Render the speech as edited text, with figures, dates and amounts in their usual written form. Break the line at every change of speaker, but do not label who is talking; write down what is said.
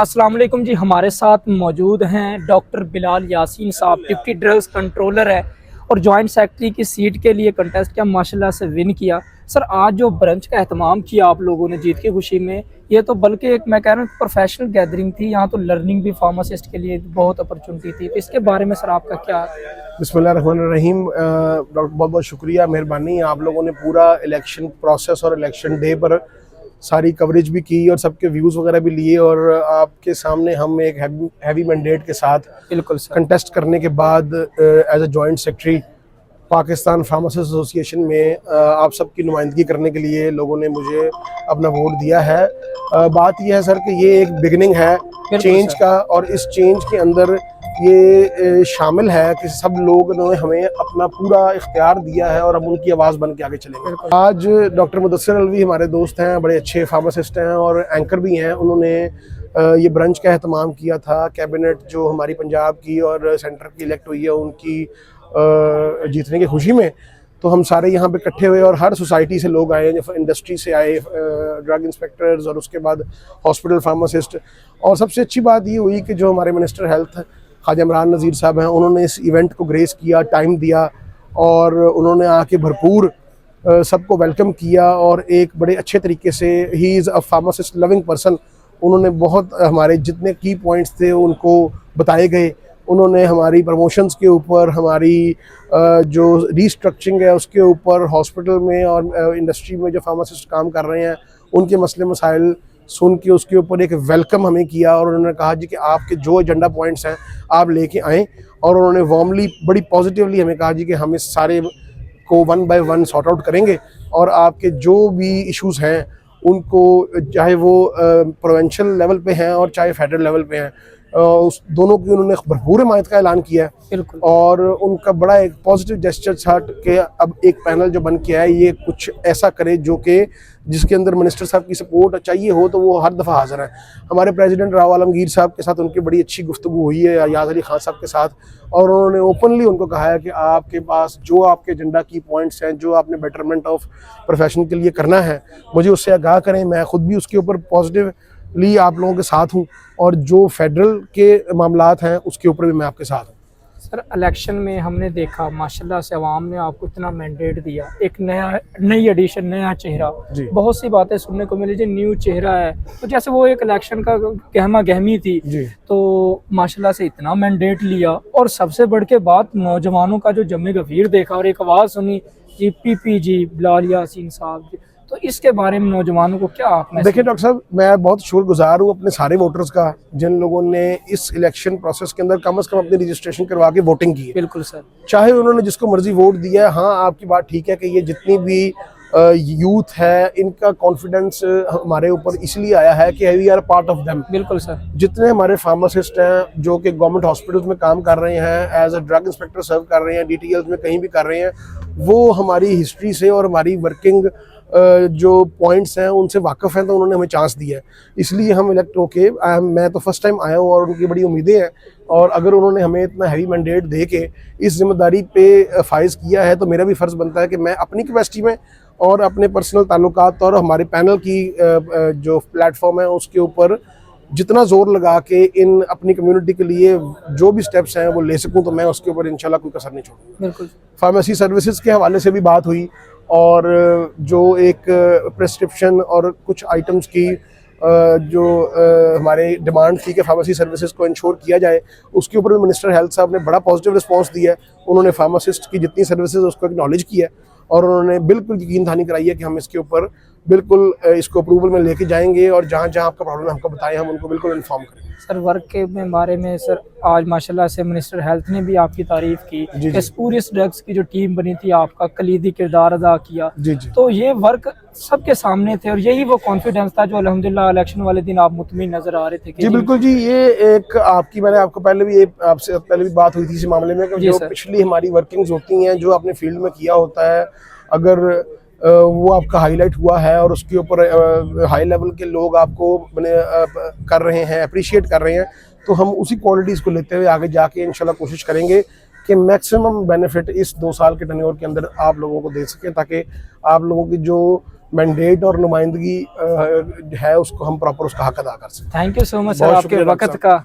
अस्सलाम वालेकुम जी। हमारे साथ मौजूद हैं डॉक्टर बिलाल यासीन साहब, डिप्टी ड्रग्स कंट्रोलर है और जॉइंट सेक्रेटरी की सीट के लिए कंटेस्ट किया, माशाल्लाह से विन किया। सर, आज जो ब्रंच का एहतमाम किया आप लोगों ने जीत की खुशी में, ये तो बल्कि एक मैं कह रहा हूँ प्रोफेशनल गैदरिंग थी। यहाँ तो लर्निंग भी फार्मासिस्ट के लिए बहुत अपॉर्चुनिटी थी, तो इसके बारे में सर आपका क्या?
बिस्मिल्लाहिर्रहमानिर्रहीम। डॉक्टर बहुत बहुत शुक्रिया, मेहरबानी। आप लोगों ने पूरा इलेक्शन प्रोसेस और इलेक्शन डे पर सारी कवरेज भी की और सबके व्यूज़ वगैरह भी लिए, और आपके सामने हम एक हैवी मैंडेट के साथ
बिल्कुल सर।
कंटेस्ट करने के बाद as a joint secretary Pakistan pharmacist association में आप सबकी नुमाइंदगी करने के लिए लोगों ने मुझे अपना वोट दिया है। बात यह है सर कि ये एक बिगिनिंग है चेंज का, और इस चेंज के अंदर ये शामिल है कि सब लोगों ने हमें अपना पूरा इख्तियार दिया है और हम उनकी आवाज़ बन के आगे चलेंगे। आज डॉक्टर मुदस्सिर अलवी हमारे दोस्त हैं, बड़े अच्छे फार्मासिस्ट हैं और एंकर भी हैं। उन्होंने ये ब्रंच का एहतमाम किया था। कैबिनेट जो हमारी पंजाब की और सेंटर की इलेक्ट हुई है उनकी जीतने की खुशी में, तो हम सारे यहाँ पे इकट्ठे हुए और हर सोसाइटी से लोग आए, इंडस्ट्री से आए, ड्रग इंस्पेक्टर्स और उसके बाद हॉस्पिटल फार्मासिस्ट। और सबसे अच्छी बात ये हुई कि जो हमारे मिनिस्टर हेल्थ ख्वाजा इमरान नज़ीर साहब हैं, उन्होंने इस इवेंट को ग्रेस किया, टाइम दिया और उन्होंने आके भरपूर सबको वेलकम किया और एक बड़े अच्छे तरीके से, he is a pharmacist loving person, उन्होंने बहुत हमारे जितने की पॉइंट्स थे उनको बताए गए। उन्होंने हमारी प्रमोशंस के ऊपर, हमारी जो रीस्ट्रक्चरिंग है उसके ऊपर, हॉस्पिटल में और इंडस्ट्री में जो फार्मासिस्ट काम कर रहे हैं उनके मसले मसाइल सुन के उसके ऊपर एक वेलकम हमें किया। और उन्होंने कहा जी कि आपके जो एजेंडा पॉइंट्स हैं आप लेके आएँ, और उन्होंने वार्मली बड़ी पॉजिटिवली हमें कहा जी कि हम इस सारे को one by one sort out करेंगे और आपके जो भी इश्यूज़ हैं उनको, चाहे वो प्रोविंशियल लेवल पे हैं और चाहे फेडरल लेवल पे हैं, उस दोनों की उन्होंने भरपूर हिमायत का ऐलान किया है।
बिल्कुल।
और उनका बड़ा एक पॉजिटिव जेस्चर था कि अब एक पैनल जो बन के आया ये कुछ ऐसा करे जो कि जिसके अंदर मिनिस्टर साहब की सपोर्ट चाहिए हो तो वो हर दफ़ा हाजिर है। हमारे प्रेसिडेंट राव आलमगीर साहब के साथ उनकी बड़ी अच्छी गुफ्तगू हुई है, अयाज अली खान साहब के साथ, और उन्होंने ओपनली उनको कहा है कि आपके पास जो आपके एजेंडा की पॉइंट्स हैं, जो आपने बेटरमेंट ऑफ प्रोफेशन के लिए करना है, मुझे उससे आगाह करें। मैं खुद भी उसके ऊपर पॉजिटिवली आप लोगों के साथ हूँ, और जो फेडरल के मामलात हैं उसके ऊपर भी मैं आपके साथ हूँ।
सर, इलेक्शन में हमने देखा माशाल्लाह से अवाम ने आपको इतना मैंडेट दिया, एक नई एडिशन, नया चेहरा, बहुत सी बातें सुनने को मिली जो न्यू चेहरा है, तो जैसे वो एक इलेक्शन का गहमा गहमी थी, तो माशाल्लाह से इतना मैंडेट लिया। और सबसे बढ़ के बात, नौजवानों का जो जमे गफीर देखा और एक आवाज़ सुनी जी, PPG बिलाल यासीन साहब जी, तो इसके बारे में नौजवानों को क्या आप?
देखिए डॉक्टर साहब, मैं बहुत शुक्रगुजार हूँ अपने सारे वोटर्स का जिन लोगों ने इस इलेक्शन प्रोसेस के अंदर कम से कम अपनी रजिस्ट्रेशन करवा के वोटिंग की है।
बिल्कुल सर। चाहे
चाहे उन्होंने जिसको मर्जी वोट दिया है। हाँ, आपकी बात ठीक है कि ये जितनी भी यूथ है इनका कॉन्फिडेंस हमारे ऊपर इसलिए आया है कि we are part of them.
बिल्कुल सर।
जितने हमारे फार्मासिस्ट हैं जो कि गवर्नमेंट हॉस्पिटल्स में काम कर रहे हैं, एज अ ड्रग इंस्पेक्टर सर्व कर रहे हैं, DTLs में कहीं भी कर रहे हैं, वो हमारी हिस्ट्री से और हमारी वर्किंग जो पॉइंट्स हैं उनसे वाकिफ़ हैं, तो उन्होंने हमें चांस दिया है, इसलिए हम इलेक्ट होके मैं तो फर्स्ट टाइम आया हूँ और उनकी बड़ी उम्मीदें हैं। और अगर उन्होंने हमें इतना हैवी मैंडेट दे के इस जिम्मेदारी पे फाइज किया है तो मेरा भी फ़र्ज़ बनता है कि मैं अपनी कैपेसिटी में और अपने पर्सनल ताल्लुकात और हमारे पैनल की जो प्लेटफॉर्म है उसके ऊपर जितना ज़ोर लगा के इन अपनी कम्युनिटी के लिए जो भी स्टेप्स हैं वो ले सकूं, तो मैं उसके ऊपर इंशाल्लाह कोई कसर नहीं छोड़ूंगा।
बिल्कुल।
फार्मेसी सर्विसेज के हवाले से भी बात हुई, और जो एक प्रेस्क्रिप्शन और कुछ आइटम्स की जो हमारे डिमांड थी कि फार्मेसी सर्विसेज को इंश्योर किया जाए, उसके ऊपर भी मिनिस्टर हेल्थ साहब ने बड़ा पॉजिटिव रिस्पांस दिया है। उन्होंने फार्मासिस्ट की जितनी सर्विसेज उसको एक्नॉलेज किया है और उन्होंने बिल्कुल यकीन दहानी कराई है कि हम इसके ऊपर बिल्कुल इसको अप्रूवल में लेके जाएंगे, और जहाँ जहाँ आपका प्रॉब्लम हमको बताएं हम उनको बिल्कुल इन्फॉर्म करेंगे।
सर, वर्क के बारे में सर, आज माशाल्लाह से मिनिस्टर हेल्थ ने भी आपकी तारीफ की, इस पूरी ड्रग्स की जो टीम बनी थी आपका कलीदी किरदार अदा किया। तो ये वर्क सबके सामने थे और यही वो कॉन्फिडेंस था जो अल्हम्दुलिल्लाह इलेक्शन वाले दिन आप मुतमिन नजर आ रहे थे कि
जी बिल्कुल जी। ये एक मैंने आपको आपसे पहले भी बात हुई थी इस मामले में कि जो पिछली हमारी वर्किंग्स होती हैं, जो आपने फील्ड में किया होता है, अगर वो आपका हाईलाइट हुआ है और उसके ऊपर हाई लेवल के लोग आपको कर रहे हैं, अप्रिशिएट कर रहे हैं, तो हम उसी क्वालिटीज़ को लेते हुए आगे जाके इंशाल्लाह कोशिश करेंगे कि मैक्सिमम बेनिफिट इस 2 साल के टेन्योर के अंदर आप लोगों को दे सकें, ताकि आप लोगों की जो मैंडेट और नुमाइंदगी है उसको हम प्रॉपर उसका हक अदा कर सकें।
Thank you so much sir
बहुत
आपके
शुक्रिया डॉक्टर
वक्त
साहब।
का।